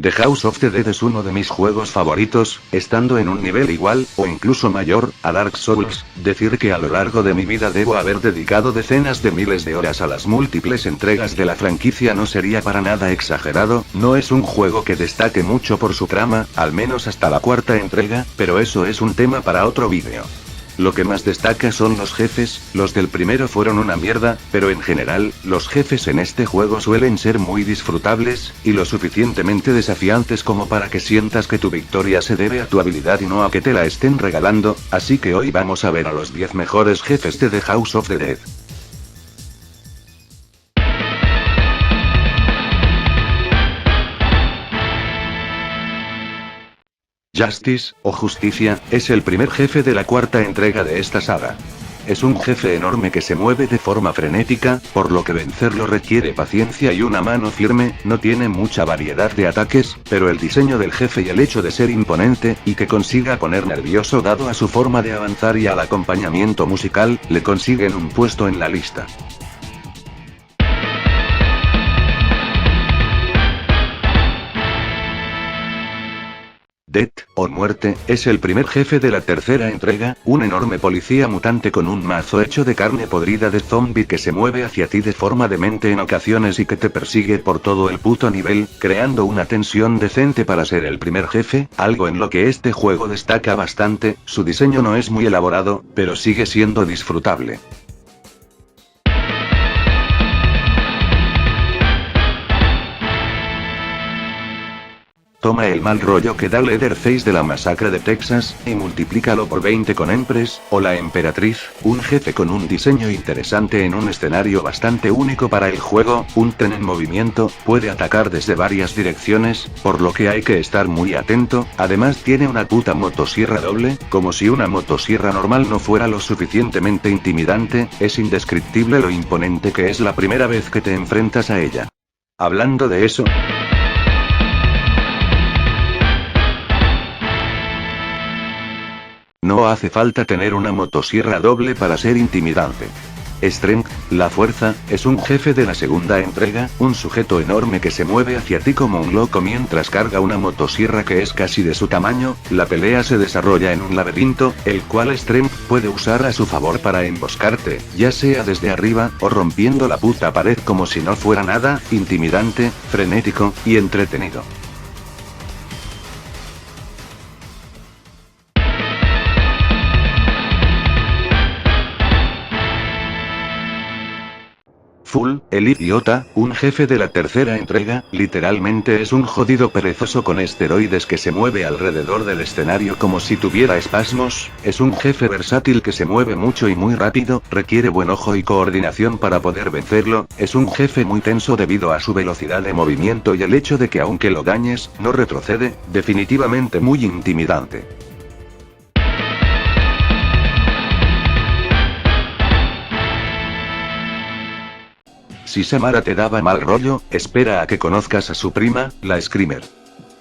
The House of the Dead es uno de mis juegos favoritos, estando en un nivel igual, o incluso mayor, a Dark Souls. Decir que a lo largo de mi vida debo haber dedicado decenas de miles de horas a las múltiples entregas de la franquicia no sería para nada exagerado. No es un juego que destaque mucho por su trama, al menos hasta la cuarta entrega, pero eso es un tema para otro vídeo. Lo que más destaca son los jefes, los del primero fueron una mierda, pero en general, los jefes en este juego suelen ser muy disfrutables, y lo suficientemente desafiantes como para que sientas que tu victoria se debe a tu habilidad y no a que te la estén regalando, así que hoy vamos a ver a los 10 mejores jefes de The House of the Dead. Justice, o Justicia, es el primer jefe de la cuarta entrega de esta saga. Es un jefe enorme que se mueve de forma frenética, por lo que vencerlo requiere paciencia y una mano firme. No tiene mucha variedad de ataques, pero el diseño del jefe y el hecho de ser imponente, y que consiga poner nervioso dado a su forma de avanzar y al acompañamiento musical, le consiguen un puesto en la lista. Death, o Muerte, es el primer jefe de la tercera entrega, un enorme policía mutante con un mazo hecho de carne podrida de zombie que se mueve hacia ti de forma demente en ocasiones y que te persigue por todo el puto nivel, creando una tensión decente para ser el primer jefe, algo en lo que este juego destaca bastante. Su diseño no es muy elaborado, pero sigue siendo disfrutable. Toma el mal rollo que da Leatherface de la masacre de Texas, y multiplícalo por 20 con Empress, o la Emperatriz, un jefe con un diseño interesante en un escenario bastante único para el juego. Un tren en movimiento, puede atacar desde varias direcciones, por lo que hay que estar muy atento. Además tiene una puta motosierra doble, como si una motosierra normal no fuera lo suficientemente intimidante. Es indescriptible lo imponente que es la primera vez que te enfrentas a ella. Hablando de eso, no hace falta tener una motosierra doble para ser intimidante. Strength, la fuerza, es un jefe de la segunda entrega, un sujeto enorme que se mueve hacia ti como un loco mientras carga una motosierra que es casi de su tamaño. La pelea se desarrolla en un laberinto, el cual Strength puede usar a su favor para emboscarte, ya sea desde arriba, o rompiendo la puta pared como si no fuera nada. Intimidante, frenético, y entretenido. Full, el idiota, un jefe de la tercera entrega, literalmente es un jodido perezoso con esteroides que se mueve alrededor del escenario como si tuviera espasmos. Es un jefe versátil que se mueve mucho y muy rápido, requiere buen ojo y coordinación para poder vencerlo. Es un jefe muy tenso debido a su velocidad de movimiento y el hecho de que aunque lo dañes, no retrocede. Definitivamente muy intimidante. Si Samara te daba mal rollo, espera a que conozcas a su prima, la Screamer.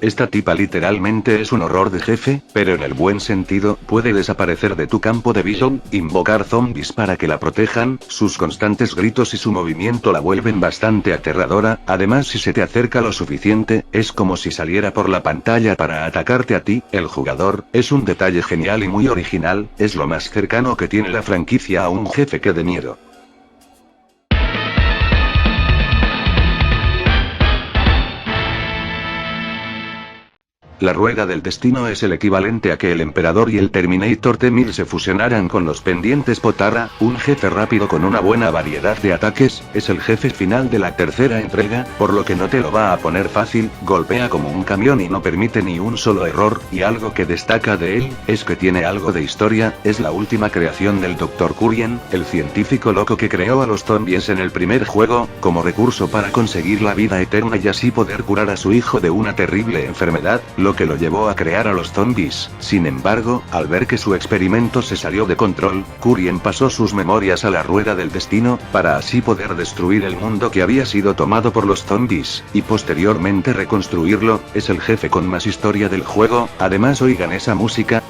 Esta tipa literalmente es un horror de jefe, pero en el buen sentido. Puede desaparecer de tu campo de visión, invocar zombies para que la protejan, sus constantes gritos y su movimiento la vuelven bastante aterradora. Además, si se te acerca lo suficiente, es como si saliera por la pantalla para atacarte a ti, el jugador. Es un detalle genial y muy original, es lo más cercano que tiene la franquicia a un jefe que de miedo. La Rueda del Destino es el equivalente a que el Emperador y el Terminator T-1000 se fusionaran con los pendientes Potara, un jefe rápido con una buena variedad de ataques. Es el jefe final de la tercera entrega, por lo que no te lo va a poner fácil. Golpea como un camión y no permite ni un solo error, y algo que destaca de él, es que tiene algo de historia. Es la última creación del Dr. Curien, el científico loco que creó a los zombies en el primer juego, como recurso para conseguir la vida eterna y así poder curar a su hijo de una terrible enfermedad, lo que lo llevó a crear a los zombies. Sin embargo, al ver que su experimento se salió de control, Curien pasó sus memorias a la Rueda del Destino, para así poder destruir el mundo que había sido tomado por los zombies, y posteriormente reconstruirlo. Es el jefe con más historia del juego. Además, oigan esa música.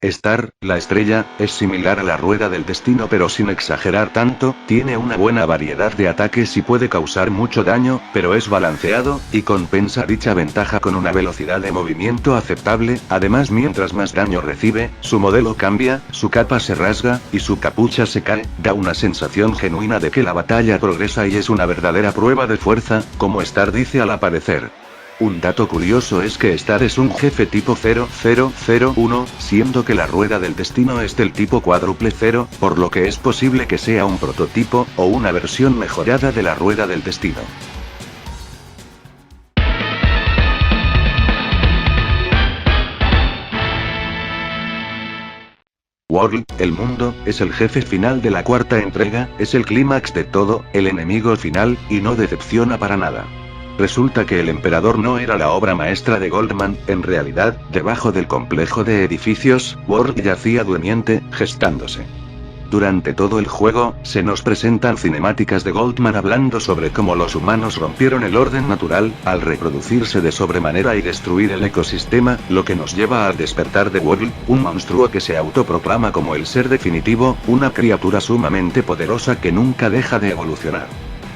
Star, la estrella, es similar a la rueda del destino pero sin exagerar tanto, tiene una buena variedad de ataques y puede causar mucho daño, pero es balanceado, y compensa dicha ventaja con una velocidad de movimiento aceptable. Además, mientras más daño recibe, su modelo cambia, su capa se rasga, y su capucha se cae, da una sensación genuina de que la batalla progresa y es una verdadera prueba de fuerza, como Star dice al aparecer. Un dato curioso es que Star es un jefe tipo 0001, siendo que la rueda del destino es del tipo cuádruple 0, por lo que es posible que sea un prototipo, o una versión mejorada de la rueda del destino. World, el mundo, es el jefe final de la cuarta entrega, es el clímax de todo, el enemigo final, y no decepciona para nada. Resulta que el emperador no era la obra maestra de Goldman, en realidad, debajo del complejo de edificios, World yacía durmiente, gestándose. Durante todo el juego, se nos presentan cinemáticas de Goldman hablando sobre cómo los humanos rompieron el orden natural, al reproducirse de sobremanera y destruir el ecosistema, lo que nos lleva al despertar de World, un monstruo que se autoproclama como el ser definitivo, una criatura sumamente poderosa que nunca deja de evolucionar.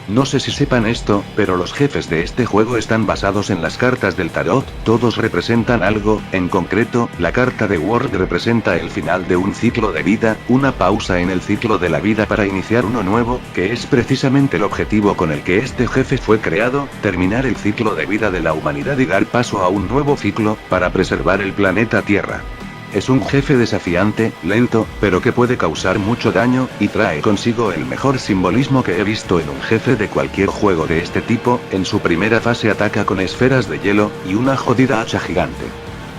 No sé si sepan esto, pero los jefes de este juego están basados en las cartas del tarot, todos representan algo, en concreto, la carta de World representa el final de un ciclo de vida, una pausa en el ciclo de la vida para iniciar uno nuevo, que es precisamente el objetivo con el que este jefe fue creado, terminar el ciclo de vida de la humanidad y dar paso a un nuevo ciclo, para preservar el planeta Tierra. Es un jefe desafiante, lento, pero que puede causar mucho daño, y trae consigo el mejor simbolismo que he visto en un jefe de cualquier juego de este tipo. En su primera fase ataca con esferas de hielo, y una jodida hacha gigante.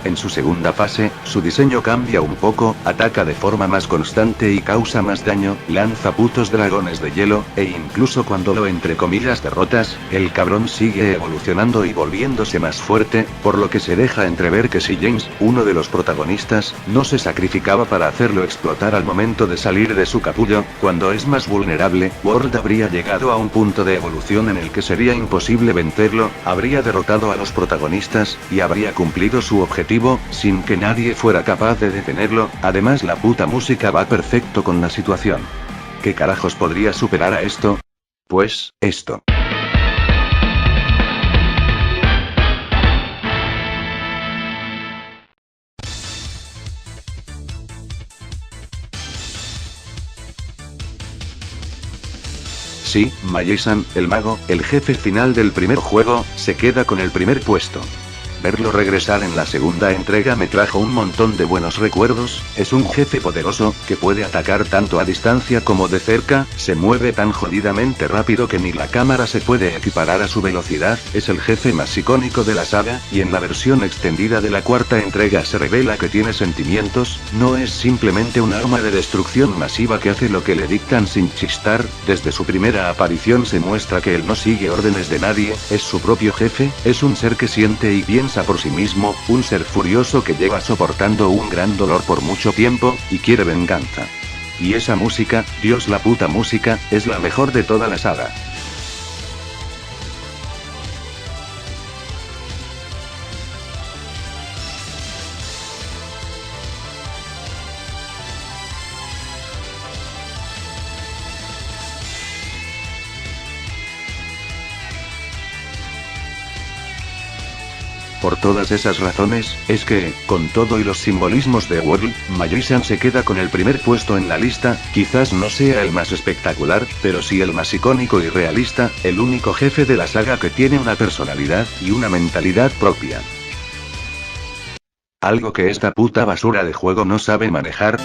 En su segunda fase, su diseño cambia un poco, ataca de forma más constante y causa más daño, lanza putos dragones de hielo, e incluso cuando lo entre comillas derrotas, el cabrón sigue evolucionando y volviéndose más fuerte, por lo que se deja entrever que si James, uno de los protagonistas, no se sacrificaba para hacerlo explotar al momento de salir de su capullo, cuando es más vulnerable, World habría llegado a un punto de evolución en el que sería imposible vencerlo, habría derrotado a los protagonistas, y habría cumplido su objetivo, sin que nadie fuera capaz de detenerlo. Además, la puta música va perfecto con la situación. ¿Qué carajos podría superar a esto? Pues, esto. Sí, Magi-san, el mago, el jefe final del primer juego, se queda con el primer puesto. Verlo regresar en la segunda entrega me trajo un montón de buenos recuerdos. Es un jefe poderoso, que puede atacar tanto a distancia como de cerca, se mueve tan jodidamente rápido que ni la cámara se puede equiparar a su velocidad, es el jefe más icónico de la saga, y en la versión extendida de la cuarta entrega se revela que tiene sentimientos, no es simplemente un arma de destrucción masiva que hace lo que le dictan sin chistar. Desde su primera aparición se muestra que él no sigue órdenes de nadie, es su propio jefe, es un ser que siente y piensa por sí mismo, un ser furioso que lleva soportando un gran dolor por mucho tiempo, y quiere venganza. Y esa música, Dios, la puta música, es la mejor de toda la saga. Por todas esas razones, es que, con todo y los simbolismos de World, Magi-san se queda con el primer puesto en la lista. Quizás no sea el más espectacular, pero sí el más icónico y realista, el único jefe de la saga que tiene una personalidad y una mentalidad propia. Algo que esta puta basura de juego no sabe manejar.